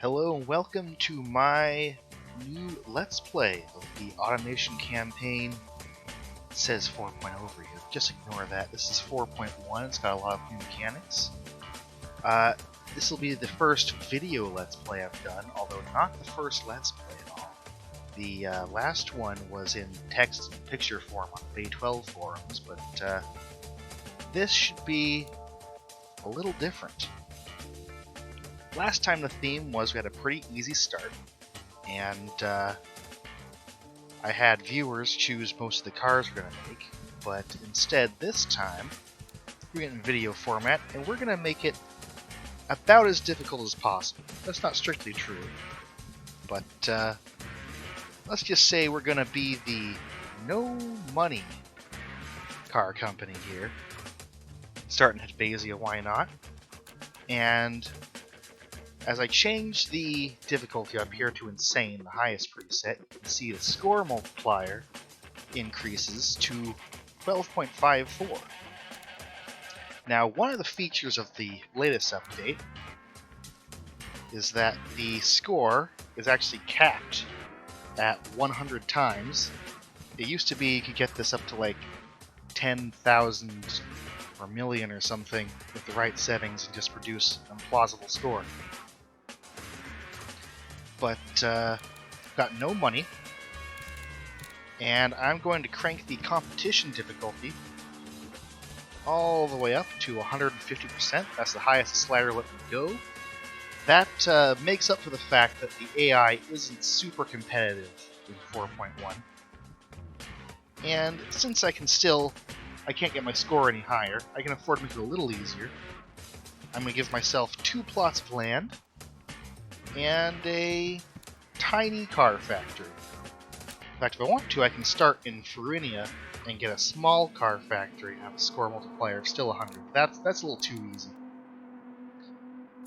Hello and welcome to my new Let's Play of the Automation Campaign. It says 4.0 over here. Just ignore that. This is 4.1. It's got a lot of new mechanics. This will be the first video Let's Play I've done, although not the first Let's Play at all. The last one was in text and picture form on the v4.1 forums, but this should be a little different. Last time the theme was we had a pretty easy start, and I had viewers choose most of the cars we're going to make, but instead this time we're in video format and we're going to make it about as difficult as possible. That's not strictly true, but let's just say we're going to be the no money car company here, starting at Facelift, why not? And as I change the difficulty up here to Insane, the highest preset, you can see the score multiplier increases to 12.54. Now, one of the features of the latest update is that the score is actually capped at 100 times. It used to be you could get this up to like 10,000 or million or something with the right settings and just produce an implausible score. But got no money, and I'm going to crank the competition difficulty all the way up to 150%. That's the highest the slider let me go. That makes up for the fact that the AI isn't super competitive in 4.1. And since I can't get my score any higher, I can afford to make it a little easier. I'm going to give myself 2 plots of land and a tiny car factory. In fact, if I want to, I can start in Mechwarrior and get a small car factory and have a score multiplier of still 100. That's a little too easy.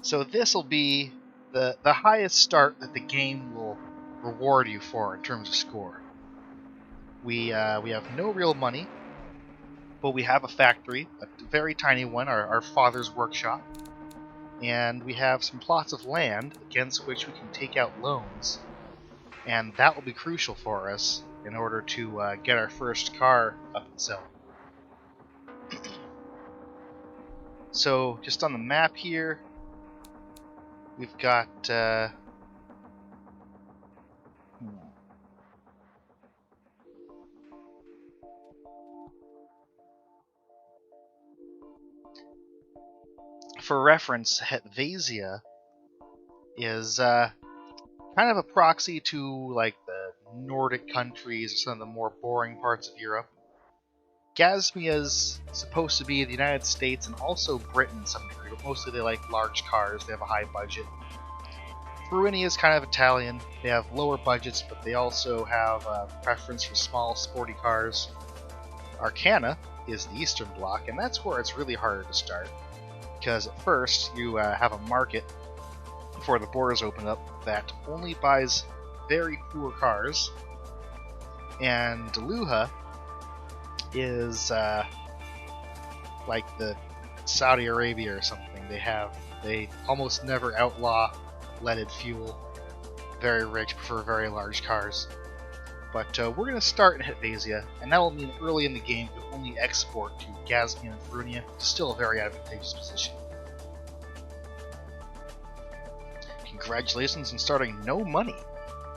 So this will be the highest start that the game will reward you for in terms of score. We have no real money, but we have a factory, a very tiny one, our father's workshop. And we have some plots of land against which we can take out loans, and that will be crucial for us in order to get our first car up and selling. So just on the map here, we've got for reference, Hetvasia is kind of a proxy to like the Nordic countries or some of the more boring parts of Europe. Gazmia is supposed to be the United States and also Britain to some degree, but mostly they like large cars, they have a high budget. Mechwarrior is kind of Italian, they have lower budgets, but they also have a preference for small, sporty cars. Arcana is the Eastern Bloc, and that's where it's really harder to start. Because at first, you have a market before the borders open up that only buys very poor cars, and Deluha is like the Saudi Arabia or something. They almost never outlaw leaded fuel. Very rich, prefer very large cars. But we're going to start in Hetvasia, and that will mean early in the game we only export to Gazmia and Mechwarrior, still a very advantageous position. Congratulations on starting no money.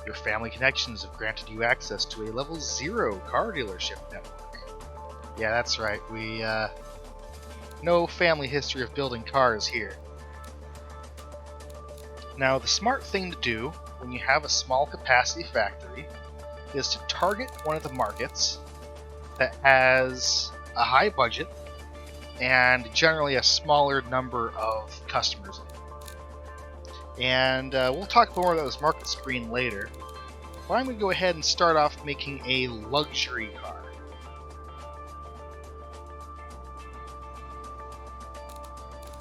Your family connections have granted you access to a level 0 car dealership network. Yeah, that's right, we no family history of building cars here. Now, the smart thing to do when you have a small capacity factory is to target one of the markets that has a high budget and generally a smaller number of customers in it. And we'll talk more about this market screen later, but I'm going to go ahead and start off making a luxury car.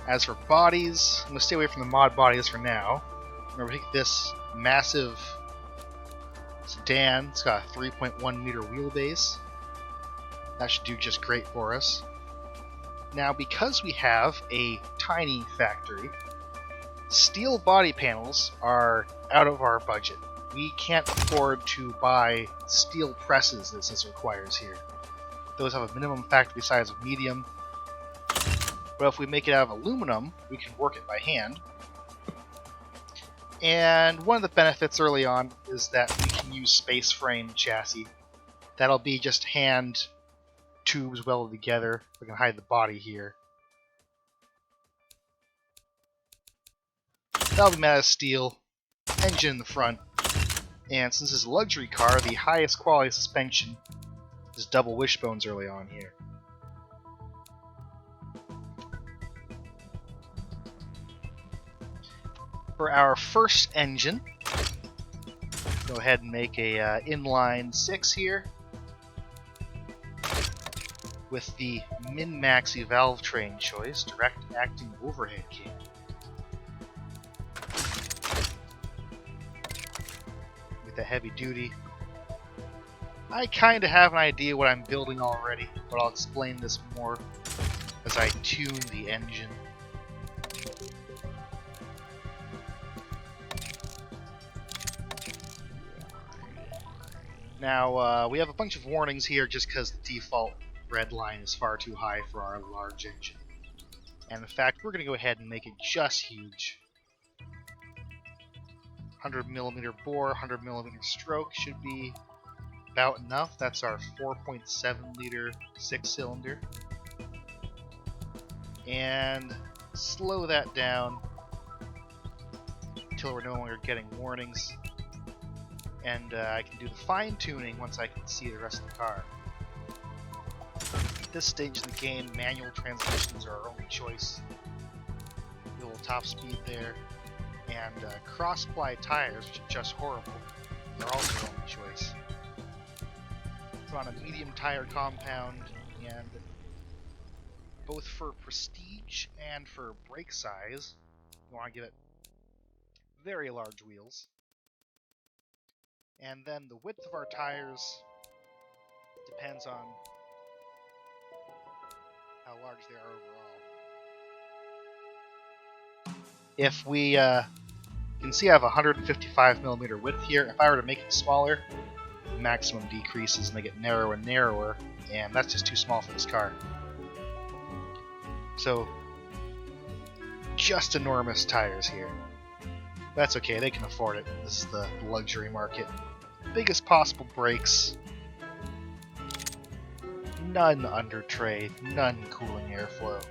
As for bodies, I'm going to stay away from the mod bodies for now. I'm going to take this massive sedan. It's got a 3.1 meter wheelbase. That should do just great for us. Now, because we have a tiny factory, Steel body panels are out of our budget. We can't afford to buy steel presses as this requires here. Those have a minimum factory size of medium. But if we make it out of aluminum, we can work it by hand. And one of the benefits early on is that we can use space frame chassis. That'll be just hand tubes welded together. We can hide the body here. That'll be made out of steel, engine in the front, and since it's a luxury car, the highest quality suspension is double wishbones early on here. For our first engine, go ahead and make a inline 6 here with the min-maxi valve train choice, direct acting overhead cam. With the heavy duty. I kind of have an idea what I'm building already, but I'll explain this more as I tune the engine. Now, we have a bunch of warnings here just because the default red line is far too high for our large engine. And in fact, we're going to go ahead and make it just huge. 100mm bore, 100mm stroke should be about enough. That's our 4.7 liter 6-cylinder. And slow that down until we're no longer getting warnings. And I can do the fine tuning once I can see the rest of the car. At this stage in the game, manual transmissions are our only choice. A little top speed there. And cross-ply tires, which are just horrible, are also our only choice. We're on a medium tire compound, and both for prestige and for brake size, you want to give it very large wheels. And then the width of our tires depends on how large they are overall. If we you can see I have 155mm width here. If I were to make it smaller, the maximum decreases and they get narrower and narrower, and that's just too small for this car. So, just enormous tires here. That's okay, they can afford it. This is the luxury market. Biggest possible brakes. None under tray, none cooling airflow.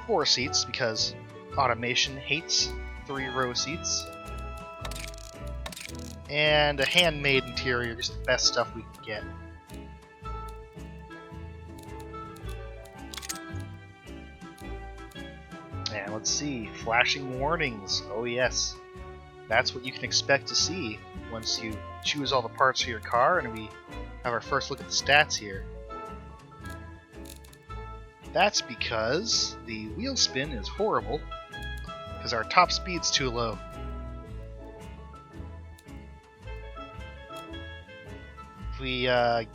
4 seats because automation hates 3-row seats. And a handmade interior, just the best stuff we can get. And let's see, flashing warnings. Oh yes, that's what you can expect to see once you choose all the parts for your car, and we have our first look at the stats here. That's because the wheel spin is horrible, because our top speed's too low. If we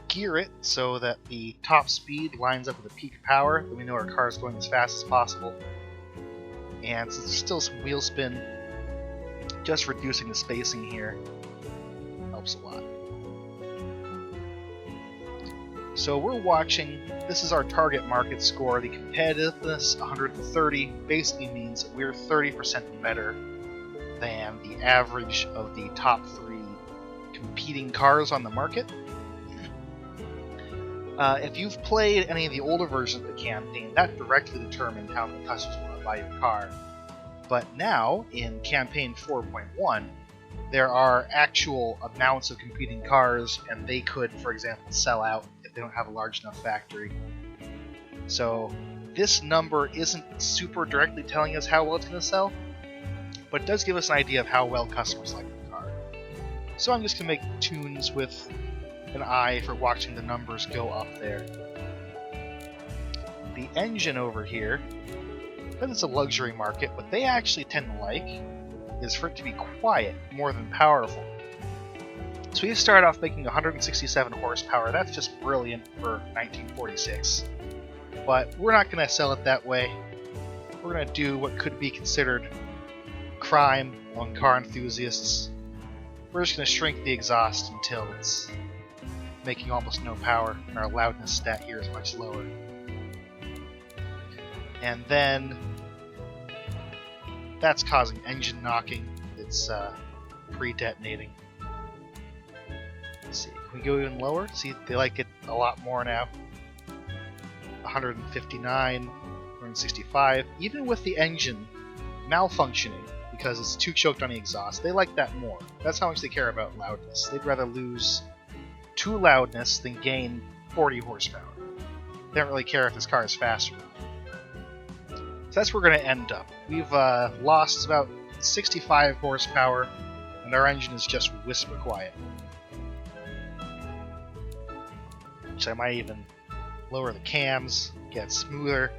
gear it so that the top speed lines up with the peak power, then we know our car is going as fast as possible. And since there's still some wheel spin, just reducing the spacing here helps a lot. So we're watching, this is our target market score. The competitiveness 130 basically means that we're 30% better than the average of the top 3 competing cars on the market. If you've played any of the older versions of the campaign, that directly determined how many customers want to buy your car. But now, in campaign 4.1, there are actual amounts of competing cars, and they could, for example, sell out if they don't have a large enough factory. So this number isn't super directly telling us how well it's going to sell, but it does give us an idea of how well customers like the car. So I'm just going to make tunes with an eye for watching the numbers go up there. The engine over here, because it's a luxury market, what they actually tend to like is for it to be quiet more than powerful. So we started off making 167 horsepower. That's just brilliant for 1946. But we're not going to sell it that way. We're going to do what could be considered prime on car enthusiasts. We're just going to shrink the exhaust until it's making almost no power, and our loudness stat here is much lower. And then that's causing engine knocking. It's pre-detonating. Let's see, can we go even lower? See, they like it a lot more now. 159, 165. Even with the engine malfunctioning because it's too choked on the exhaust, they like that more. That's how much they care about loudness. They'd rather lose 2 loudness than gain 40 horsepower. They don't really care if this car is faster. So that's where we're going to end up. We've lost about 65 horsepower, and our engine is just whisper quiet. Which I might even lower the cams, get smoother.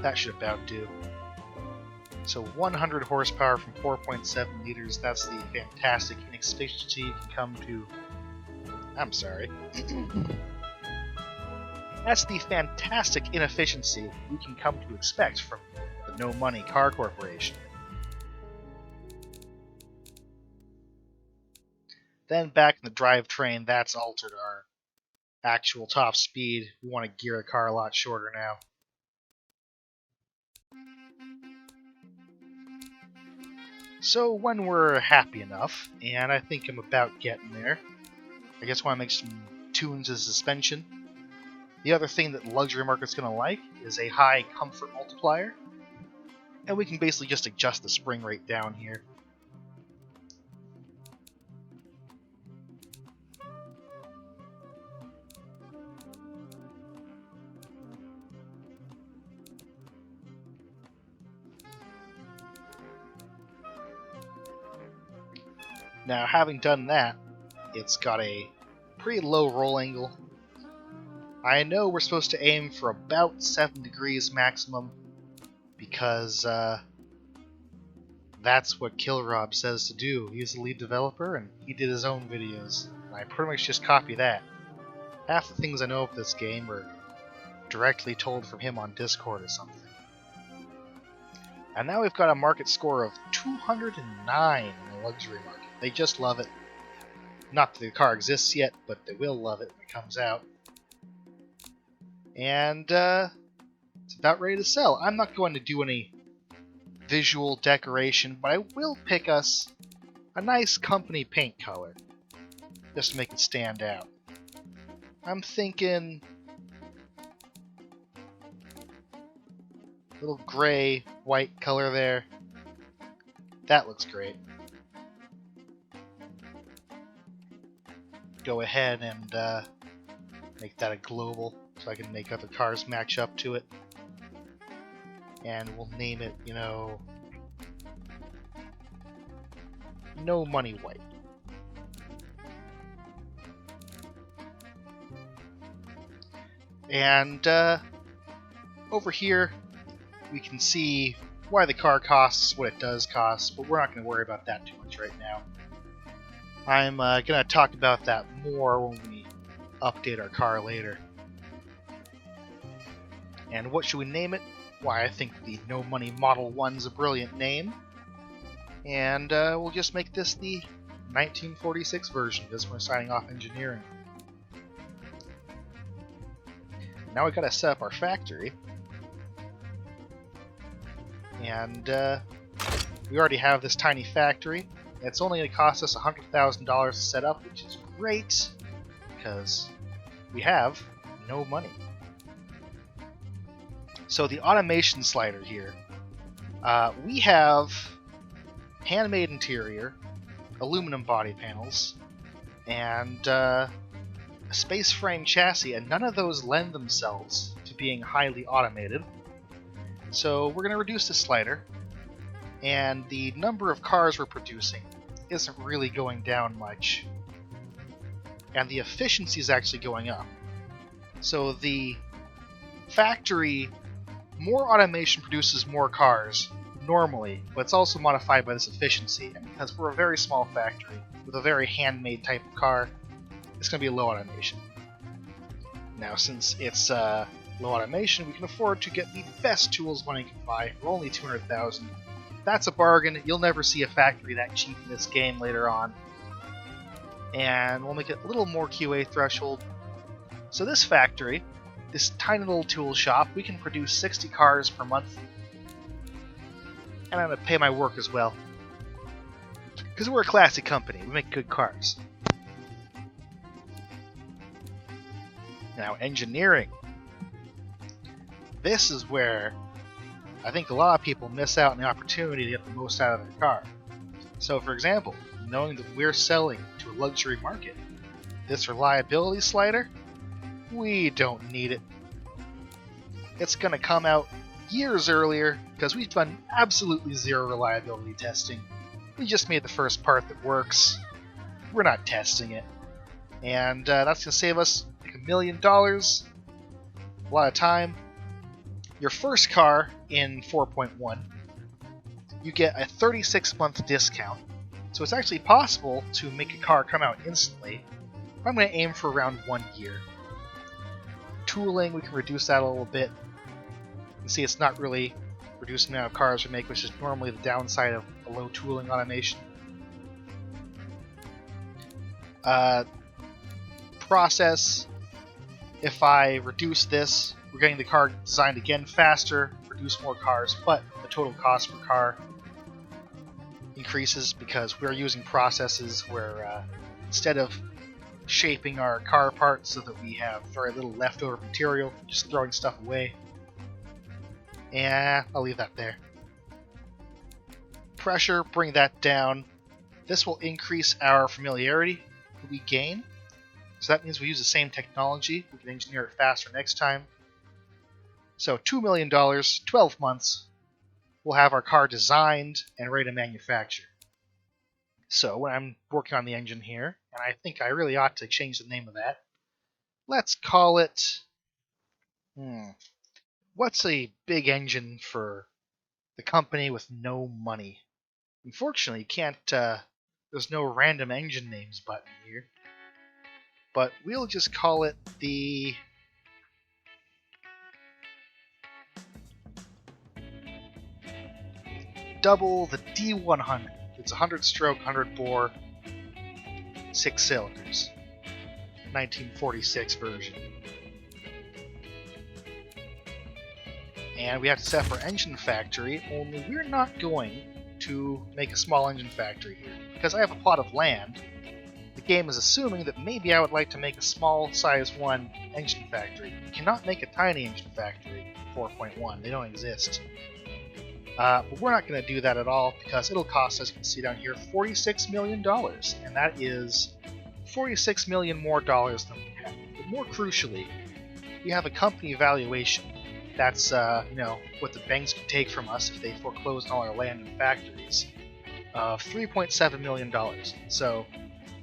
That should about do. So 100 horsepower from 4.7 liters, that's the fantastic inefficiency you can come to... I'm sorry. That's the fantastic inefficiency you can come to expect from the No Money Car Corporation. Then back in the drivetrain, that's altered our actual top speed. We want to gear the car a lot shorter now. So when we're happy enough, and I think I'm about getting there, I guess I want to make some tunes to the suspension. The other thing that the luxury market's going to like is a high comfort multiplier. And we can basically just adjust the spring rate down here. Now, having done that, it's got a pretty low roll angle. I know we're supposed to aim for about 7 degrees maximum, because that's what Killrob says to do. He's the lead developer, and he did his own videos. And I pretty much just copy that. Half the things I know of this game were directly told from him on Discord or something. And now we've got a market score of 209 in the luxury market. They just love it. Not that the car exists yet, but they will love it when it comes out. And it's about ready to sell. I'm not going to do any visual decoration, but I will pick us a nice company paint color just to make it stand out. I'm thinking a little gray, white color there. That looks great. Go ahead and make that a global so I can make other cars match up to it. And we'll name it, you know, No Money White. And over here we can see why the car costs what it does cost, but we're not going to worry about that too much right now. I'm going to talk about that more when we update our car later. And what should we name it? Why, I think the No Money Model 1's a brilliant name. And we'll just make this the 1946 version, just when we're signing off engineering. Now we've got to set up our factory. And we already have this tiny factory. It's only going to cost us $100,000 to set up, which is great, because we have no money. So the automation slider here, we have handmade interior, aluminum body panels, and a space frame chassis, and none of those lend themselves to being highly automated. So we're going to reduce the slider, and the number of cars we're producing isn't really going down much, and the efficiency is actually going up. So the factory, more automation produces more cars normally, but it's also modified by this efficiency, and because we're a very small factory with a very handmade type of car, it's going to be low automation. Now, since it's low automation, we can afford to get the best tools money can buy for only 200,000. That's a bargain. You'll never see a factory that cheap in this game later on. And we'll make it a little more QA threshold. So this factory, this tiny little tool shop, we can produce 60 cars per month. And I'm going to pay my work as well. Because we're a classy company, we make good cars. Now, engineering. This is where I think a lot of people miss out on the opportunity to get the most out of their car. So, for example, knowing that we're selling to a luxury market, this reliability slider, we don't need it. It's going to come out years earlier because we've done absolutely zero reliability testing. We just made the first part that works. We're not testing it. And that's going to save us like $1 million. A lot of time. Your first car in 4.1, you get a 36-month discount. So it's actually possible to make a car come out instantly. I'm going to aim for around 1 year. Tooling, we can reduce that a little bit. You can see it's not really reducing the amount of cars we make, which is normally the downside of a low tooling automation. Process, if I reduce this, we're getting the car designed again faster, produce more cars, but the total cost per car increases because we're using processes where instead of shaping our car parts so that we have very little leftover material, just throwing stuff away. And I'll leave that there. Pressure, bring that down. This will increase our familiarity that we gain. So that means we use the same technology. We can engineer it faster next time. So $2 million, 12 months, we'll have our car designed and ready to manufacture. So when I'm working on the engine here, and I think I really ought to change the name of that, let's call it... What's a big engine for the company with no money? Unfortunately, you can't... there's no random engine names button here. But we'll just call it the... Double the D100. It's 100-stroke, 100-bore, 6 cylinders. 1946 version. And we have to set up our engine factory, only we're not going to make a small engine factory here. Because I have a plot of land, the game is assuming that maybe I would like to make a small size 1 engine factory. You cannot make a tiny engine factory in 4.1, they don't exist. But we're not going to do that at all because it'll cost us, you can see down here, $46 million. And that is $46 million more dollars than we have. But more crucially, we have a company valuation. That's what the banks could take from us if they foreclosed all our land and factories of $3.7 million. So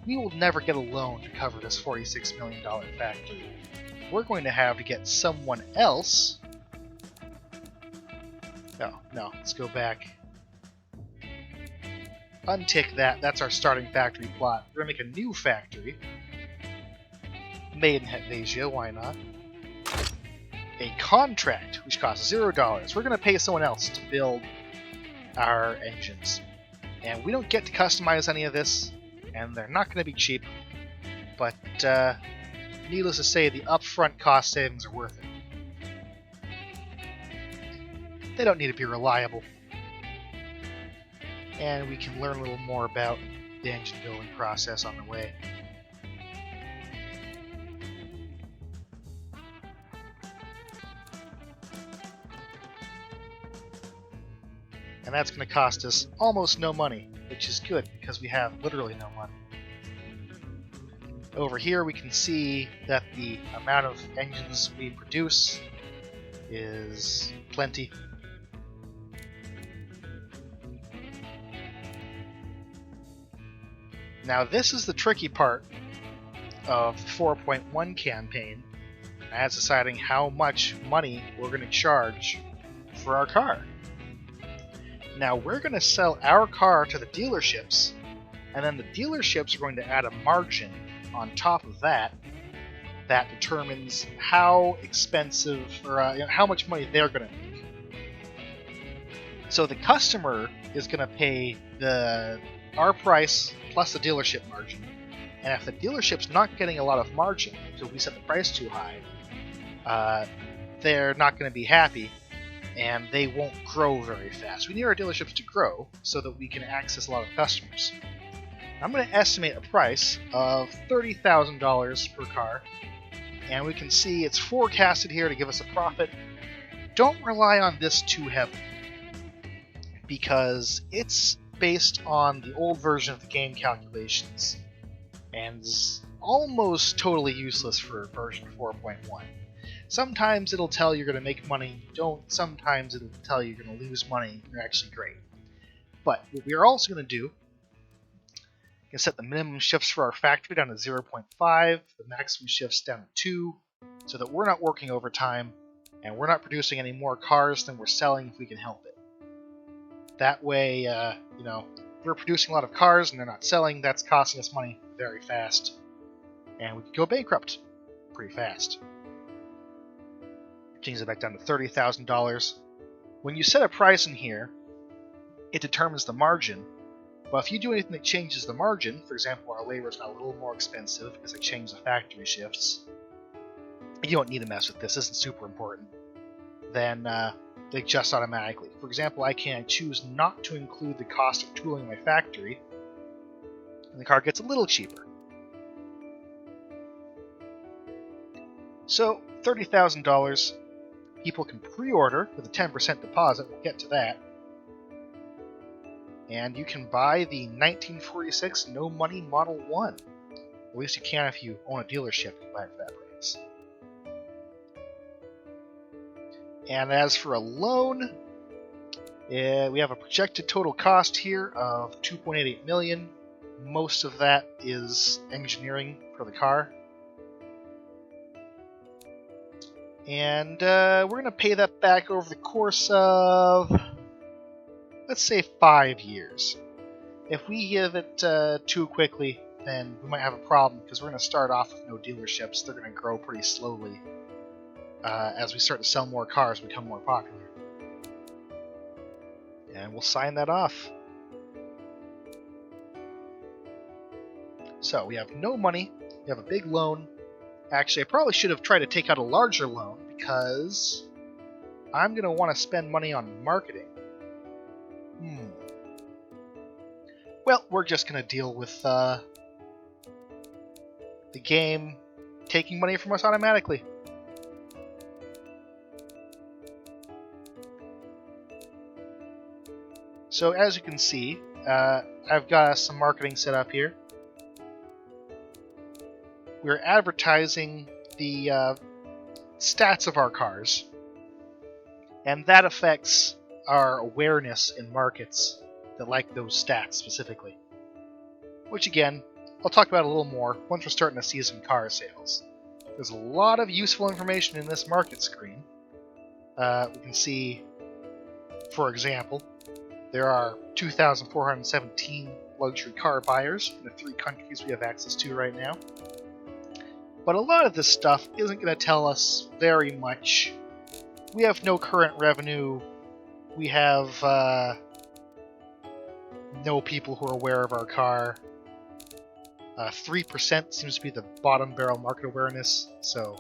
we will never get a loan to cover this $46 million factory. We're going to have to get someone else. No, let's go back. Untick that, that's our starting factory plot. We're going to make a new factory. Made in Hetvasia, why not? A contract, which costs $0. We're going to pay someone else to build our engines. And we don't get to customize any of this, and they're not going to be cheap. But needless to say, the upfront cost savings are worth it. They don't need to be reliable. And we can learn a little more about the engine building process on the way. And that's going to cost us almost no money, which is good because we have literally no money. Over here we can see that the amount of engines we produce is plenty. Now this is the tricky part of the 4.1 campaign, as deciding how much money we're going to charge for our car. Now we're going to sell our car to the dealerships, and then the dealerships are going to add a margin on top of that that determines how expensive or how much money they're going to make. So the customer is going to pay our price plus the dealership margin. And if the dealership's not getting a lot of margin because we set the price too high, they're not going to be happy and they won't grow very fast. We need our dealerships to grow so that we can access a lot of customers. I'm going to estimate a price of $30,000 per car, and we can see it's forecasted here to give us a profit. Don't rely on this too heavily, because it's based on the old version of the game calculations, and is almost totally useless for version 4.1. Sometimes it'll tell you're going to make money, you don't. Sometimes it'll tell you you're going to lose money, you're actually great. But what we are also going to do is set the minimum shifts for our factory down to 0.5, the maximum shifts down to 2, so that we're not working overtime, and we're not producing any more cars than we're selling if we can help it. That way, if we're producing a lot of cars and they're not selling, that's costing us money very fast. And we could go bankrupt pretty fast. Change it back down to $30,000. When you set a price in here, it determines the margin. But if you do anything that changes the margin, for example, our labor is now a little more expensive because I changed the factory shifts, you don't need to mess with this, isn't super important, then they adjust automatically. For example, I can choose not to include the cost of tooling my factory, and the car gets a little cheaper. So, $30,000, people can pre-order with a 10% deposit, we'll get to that. And you can buy the 1946 No Money Model 1. At least you can if you own a dealership, you can buy it for that price. And as for a loan, we have a projected total cost here of $2.88 million. Most of that is engineering for the car. And we're going to pay that back over the course of, let's say, 5 years. If we give it too quickly, then we might have a problem, because we're going to start off with no dealerships. They're going to grow pretty slowly as we start to sell more cars and become more popular. And we'll sign that off. So we have no money, we have a big loan. Actually, I probably should have tried to take out a larger loan, because I'm going to want to spend money on marketing. Well, we're just going to deal with the game taking money from us automatically. So as you can see, I've got some marketing set up here. We're advertising the stats of our cars, and that affects our awareness in markets that like those stats specifically. Which again, I'll talk about a little more once we're starting to see some car sales. There's a lot of useful information in this market screen. We can see, for example, there are 2,417 luxury car buyers in the 3 countries we have access to right now. But a lot of this stuff isn't going to tell us very much. We have no current revenue. We have no people who are aware of our car. 3% seems to be the bottom barrel market awareness, so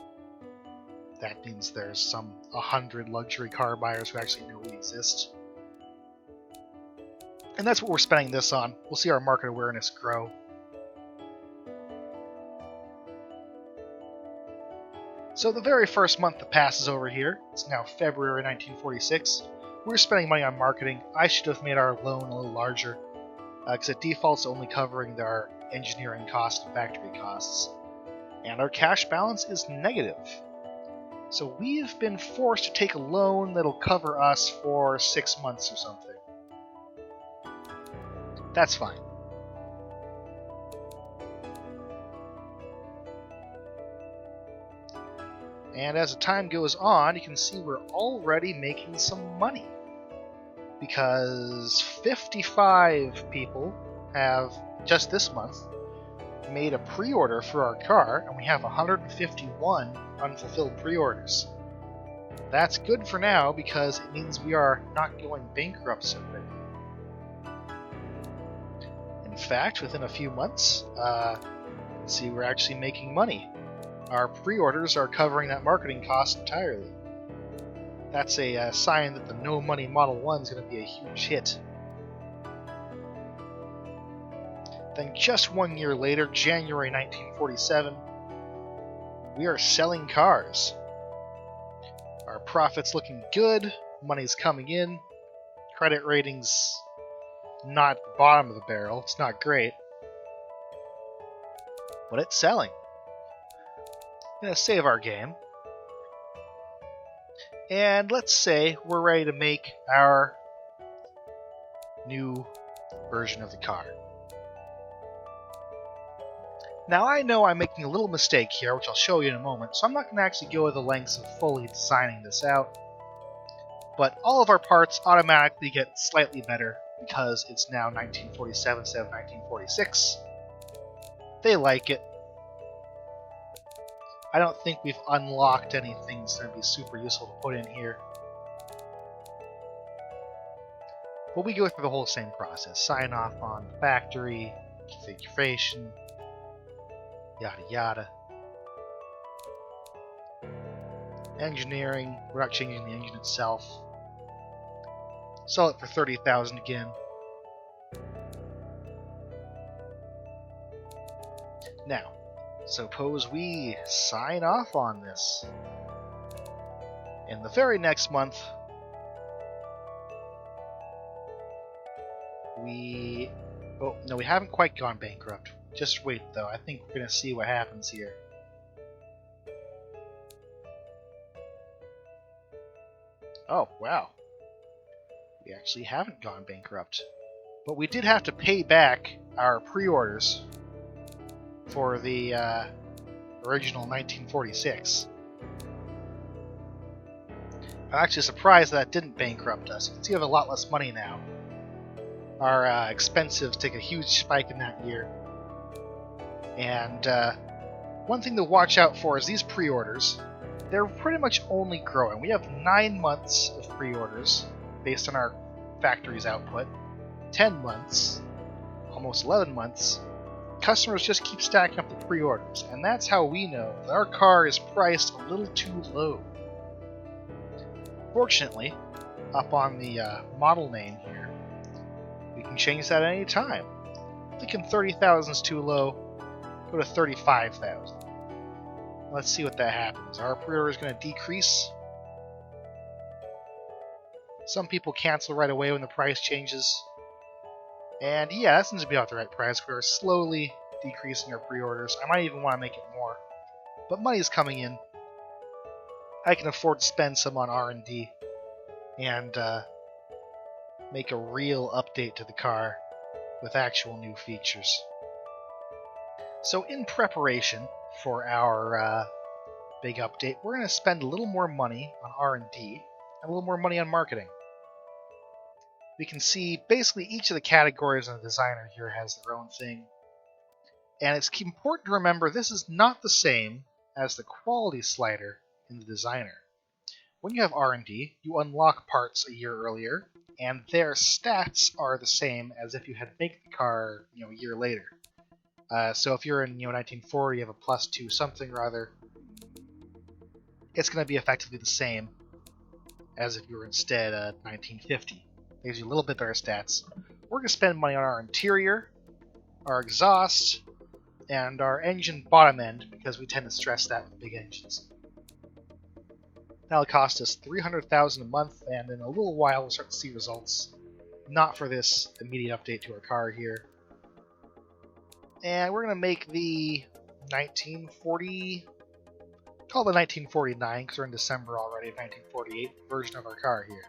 that means there's some 100 luxury car buyers who actually know we exist. And that's what we're spending this on. We'll see our market awareness grow. So the very first month that passes over here, it's now February 1946, we're spending money on marketing. I should have made our loan a little larger, because it defaults only covering our engineering costs and factory costs. And our cash balance is negative. So we've been forced to take a loan that'll cover us for 6 months or something. That's fine. And as the time goes on, you can see we're already making some money. Because 55 people have, just this month, made a pre-order for our car, and we have 151 unfulfilled pre-orders. That's good for now because it means we are not going bankrupt so quickly. In fact, within a few months, see, we're actually making money. Our pre-orders are covering that marketing cost entirely. That's a sign that the no money Model 1 is going to be a huge hit. Then just 1 year later, January 1947, we are selling cars. Our profit's looking good, money's coming in, credit rating's not the bottom of the barrel, it's not great, but it's selling. I'm going to save our game, and let's say we're ready to make our new version of the car. Now I know I'm making a little mistake here, which I'll show you in a moment, so I'm not going to actually go to the lengths of fully designing this out. But all of our parts automatically get slightly better because it's now 1947 instead of 1946. They like it. I don't think we've unlocked anything that's going to be super useful to put in here. But we go through the whole same process. Sign off on the factory, configuration, yada yada. Engineering, we're not changing the engine itself. Sell it for $30,000 again. Now, suppose we sign off on this. In the very next month, oh, no, we haven't quite gone bankrupt. Just wait, though. I think we're going to see what happens here. Oh, wow. We actually haven't gone bankrupt. But we did have to pay back our pre-orders for the original 1946. I'm actually surprised that didn't bankrupt us. You can see we have a lot less money now. Our expenses take a huge spike in that year. And one thing to watch out for is these pre-orders. They're pretty much only growing. We have 9 months of pre-orders based on our factory's output. 10 months, almost 11 months. Customers just keep stacking up the pre-orders, and that's how we know that our car is priced a little too low. Fortunately, up on the model name here, we can change that at any time. Thinking 30,000 is too low, go to 35,000. Let's see what that happens. Our pre-order is going to decrease. Some people cancel right away when the price changes. And yeah, that seems to be about the right price. We're slowly decreasing our pre-orders. I might even want to make it more. But money's coming in. I can afford to spend some on R&D and make a real update to the car with actual new features. So in preparation for our big update, we're going to spend a little more money on R&D and a little more money on marketing. We can see basically each of the categories in the designer here has their own thing. And it's important to remember this is not the same as the quality slider in the designer. When you have R&D, you unlock parts a year earlier, and their stats are the same as if you had made the car a year later. So if you're in 1940, you have a +2 something or other, it's going to be effectively the same as if you were instead 1950. Gives you a little bit better stats. We're going to spend money on our interior, our exhaust, and our engine bottom end because we tend to stress that with big engines. That'll cost us $300,000 a month, and in a little while we'll start to see results. Not for this immediate update to our car here. And we're going to make the 1940, call the 1949 because we're in December already of 1948 version of our car here.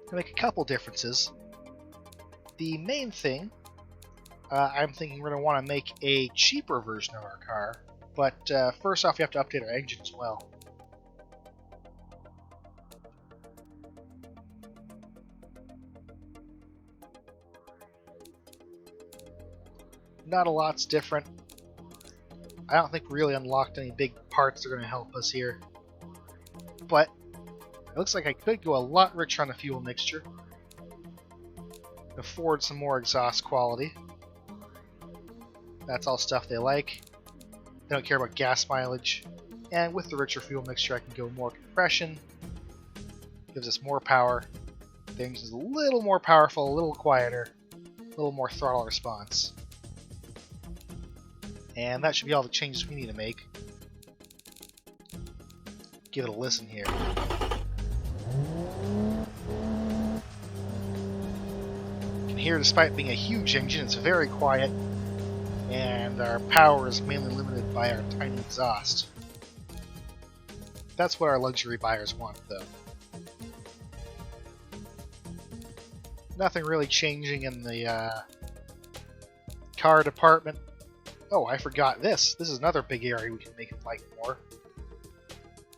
To make a couple differences. The main thing, I'm thinking we're going to want to make a cheaper version of our car, but first off we have to update our engine as well. Not a lot's different. I don't think we really unlocked any big parts that are going to help us here. But it looks like I could go a lot richer on the fuel mixture. Afford some more exhaust quality. That's all stuff they like. They don't care about gas mileage. And with the richer fuel mixture, I can go more compression. Gives us more power. The engine's a little more powerful, a little quieter, a little more throttle response. And that should be all the changes we need to make. Give it a listen here. You can hear, despite being a huge engine, it's very quiet, and our power is mainly limited by our tiny exhaust. That's what our luxury buyers want, though. Nothing really changing in the car department. Oh, I forgot this. This is another big area we can make it like more.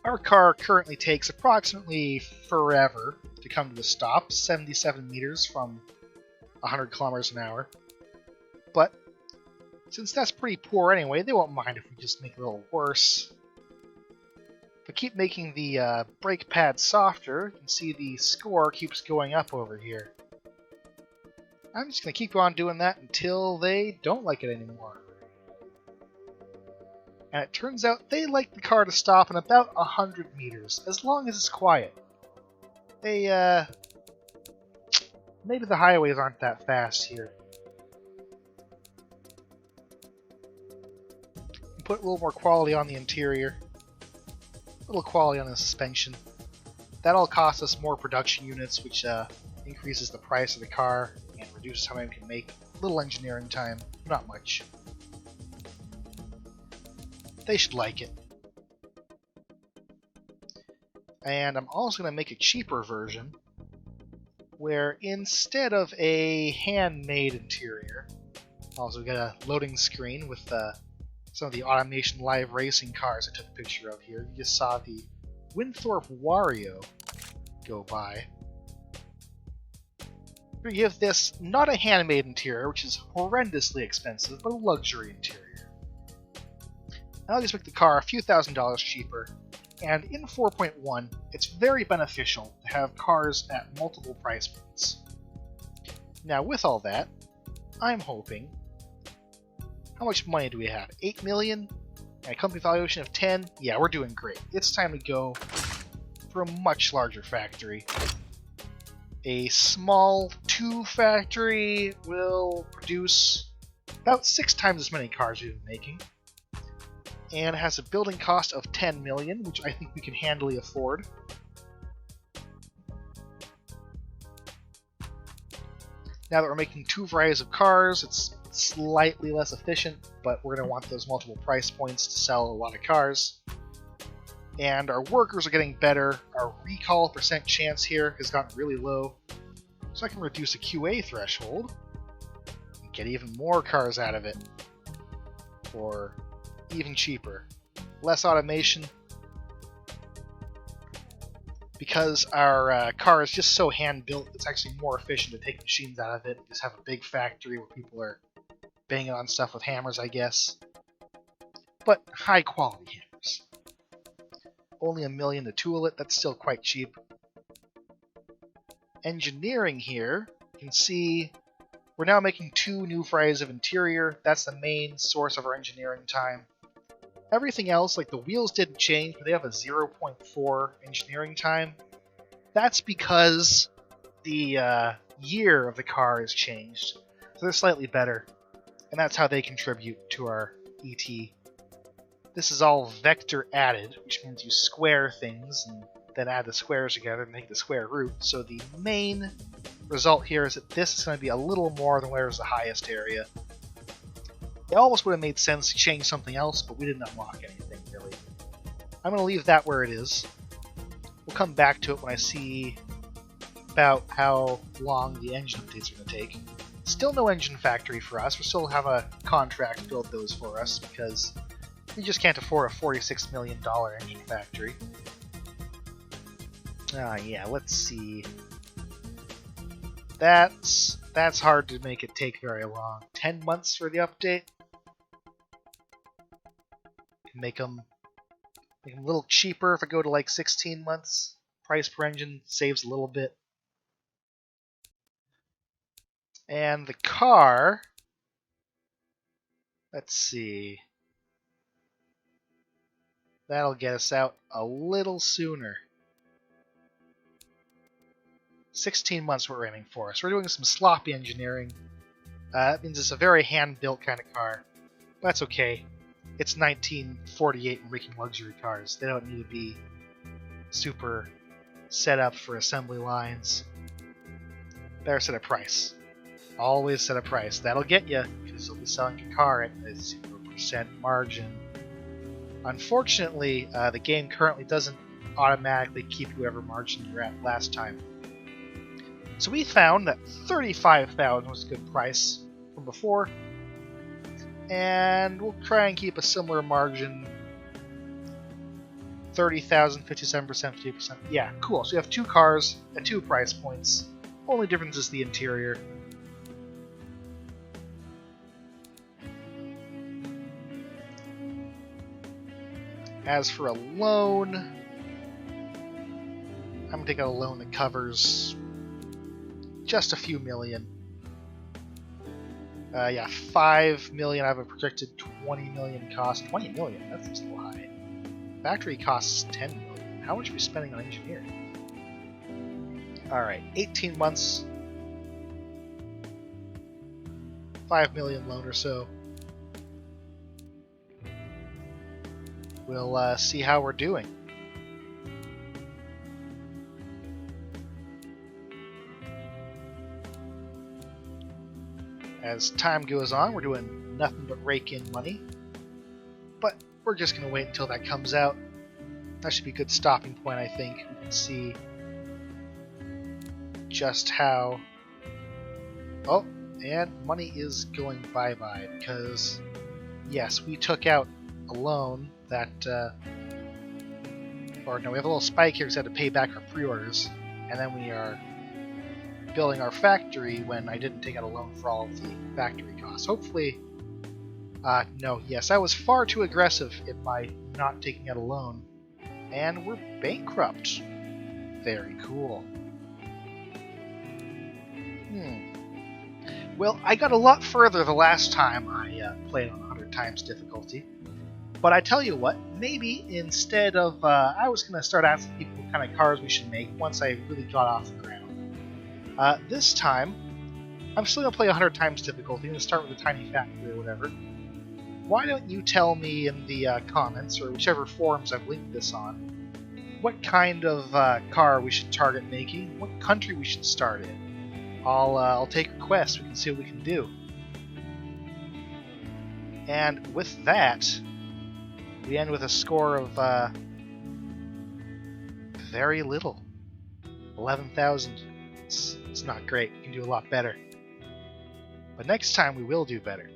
Our car currently takes approximately forever to come to a stop, 77 meters from 100 kilometers an hour. But since that's pretty poor anyway, they won't mind if we just make it a little worse. If I keep making the brake pad softer, you can see the score keeps going up over here. I'm just going to keep on doing that until they don't like it anymore. And it turns out they like the car to stop in about 100 meters, as long as it's quiet. They, maybe the highways aren't that fast here. Put a little more quality on the interior. A little quality on the suspension. That all costs us more production units, which increases the price of the car and reduces how many we can make. Little engineering time, not much. They should like it. And I'm also going to make a cheaper version where instead of a handmade interior, also get a loading screen with some of the automation live racing cars I took a picture of here. You just saw the Mechwarrior go by. We give this not a handmade interior, which is horrendously expensive, but a luxury interior. I'll just make the car a few $1,000s cheaper, and in 4.1, it's very beneficial to have cars at multiple price points. Now, with all that, I'm hoping... How much money do we have? 8 million? And a company valuation of 10? Yeah, we're doing great. It's time to go for a much larger factory. A small 2 factory will produce about 6 times as many cars we've been making. And has a building cost of 10 million, which I think we can handily afford. Now that we're making 2 varieties of cars, it's slightly less efficient, but we're going to want those multiple price points to sell a lot of cars. And our workers are getting better. Our recall percent chance here has gotten really low. So I can reduce a QA threshold and get even more cars out of it for even cheaper. Less automation. Because our car is just so hand-built, it's actually more efficient to take machines out of it. Just have a big factory where people are banging on stuff with hammers, I guess. But high-quality hammers. Only $1 million to tool it, that's still quite cheap. Engineering here, you can see we're now making 2 new varieties of interior. That's the main source of our engineering time. Everything else, like the wheels didn't change, but they have a 0.4 engineering time. That's because the year of the car has changed, so they're slightly better. And that's how they contribute to our ET. This is all vector added, which means you square things and then add the squares together and make the square root. So the main result here is that this is going to be a little more than where is the highest area. It almost would have made sense to change something else, but we didn't unlock anything, really. I'm going to leave that where it is. We'll come back to it when I see about how long the engine updates are going to take. Still no engine factory for us. We still have a contract to build those for us, because we just can't afford a $46 million engine factory. Yeah, let's see. That's hard to make it take very long. 10 months for the update? make them a little cheaper if I go to like 16 months. Price per engine saves a little bit. And the car, let's see, that'll get us out a little sooner. 16 months we're aiming for. So we're doing some sloppy engineering. That means it's a very hand-built kind of car. That's okay. It's 1948 and making luxury cars. They don't need to be super set up for assembly lines. Better set a price. Always set a price. That'll get you, because you'll be selling your car at a 0% margin. Unfortunately, the game currently doesn't automatically keep whatever margin you're at last time. So we found that 35,000 was a good price from before, and we'll try and keep a similar margin. 30,000, 57%, 50%. Yeah, cool. So you have two cars at two price points. Only difference is the interior. As for a loan, I'm going to take out a loan that covers just a few million. Yeah, 5 million. I have a projected 20 million cost. 20 million? That's still high. Factory costs 10 million. How much are we spending on engineering? Alright, 18 months. 5 million loan or so. We'll see how we're doing. As time goes on, we're doing nothing but rake in money. But we're just going to wait until that comes out. That should be a good stopping point, I think. We can see just how... Oh, and money is going bye-bye because, yes, we took out a loan that... Or no, we have a little spike here because we had to pay back our pre-orders. And then we are building our factory when I didn't take out a loan for all of the factory costs. Hopefully... no, yes, I was far too aggressive in my not taking out a loan. And we're bankrupt. Very cool. Well, I got a lot further the last time I played on 100 times difficulty. But I tell you what, maybe instead of... I was going to start asking people what kind of cars we should make once I really got off the ground. This time, I'm still going to play 100 times difficulty. I'm going to start with a tiny factory or whatever. Why don't you tell me in the comments, or whichever forums I've linked this on, what kind of car we should target making, what country we should start in. I'll take requests. We can see what we can do. And with that, we end with a score of very little. 11,000. It's not great. We can do a lot better. But next time we will do better.